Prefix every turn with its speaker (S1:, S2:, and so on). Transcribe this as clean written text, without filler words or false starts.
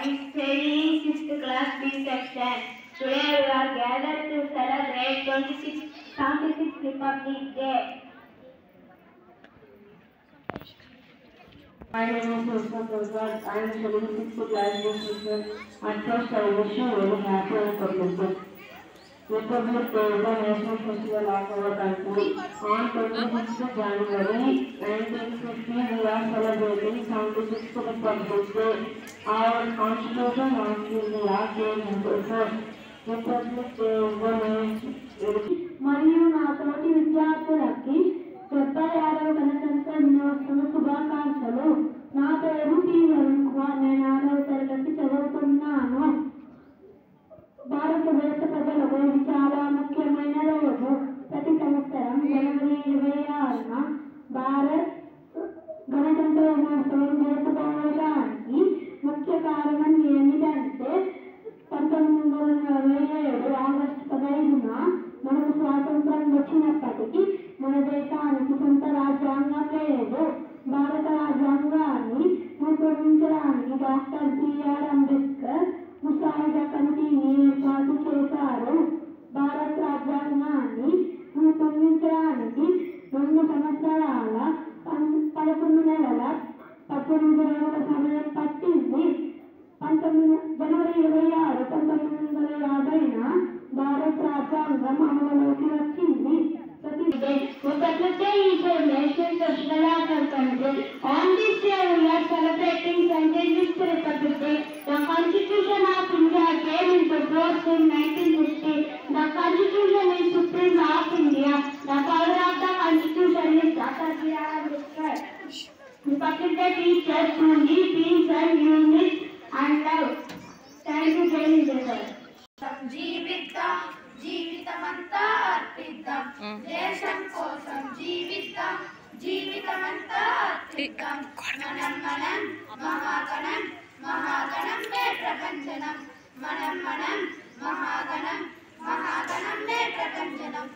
S1: It's very 6th class B section. Today we are gathered to celebrate 76th Republic Day.
S2: My name is Usman Prasad. I am studying 6th class B section. At first, I wish you very happy Republic Day. Republic Day is the national festival of our country. On 26th January 1950, we are celebrating 76th Republic Day. Our Constitution of India came into force. Republic Day is the nation.
S3: మరియు నా తోటి విద్యార్థులకి 76వ గణతంత్ర దినోత్సవ శుభాకాంక్షలు. నా పేరు T Varun Kumar. నేను 6వ తరగతి చదువుతున్నాను. భారతదేశ ప్రజలకు ఇది చాలా ముఖ్యమైన రోజు. ప్రతి సంవత్సరం జనవరి 26న భారత్ గణతంత్ర దినోత్సవం జరుపుకోవడానికి ముఖ్య కారణం ఏమిటంటే 1947 ఆగస్టు 15న మనకు స్వాతంత్రం వచ్చినప్పటికీ మన దేశానికి సొంత రాజ్యాంగం లేదు. భారత రాజ్యాంగాన్ని రూపొందించడానికి డాక్టర్ బిఆర్ అంబేద్కర్ ముసాయిదా కమిటీని ఏర్పాటు చేశారు. భారత రాజ్యాంగాన్ని రూపొందించడానికి 2 సంవత్సరాల 11 నెలల 18 రోజుల సమయం పట్టింది. జనవరి 26, 1950న భారత రాజ్యాంగం అమలులోకి వచ్చింది.
S1: Republic Day is a national festival of our country. On this day we are celebrating 76th Republic Day. The Constitution of India came into force in 1950. The Constitution is supreme law of India. The power of the Constitution is Dr. B.R. Ambedkar. Republic Day teaches to live peace and unity and love. Thank you, Jai Hind.
S4: జీవితం జీవితమంతా అర్పిద్దాం, దేశం కోసం జీవిద్దాం, జీవితమంతా అర్పిద్దాం. మనం మహాగణం, మహాగణం మే ప్రపంచనం. మనం మహాగణం, మహాగణం మే ప్రపంచనం.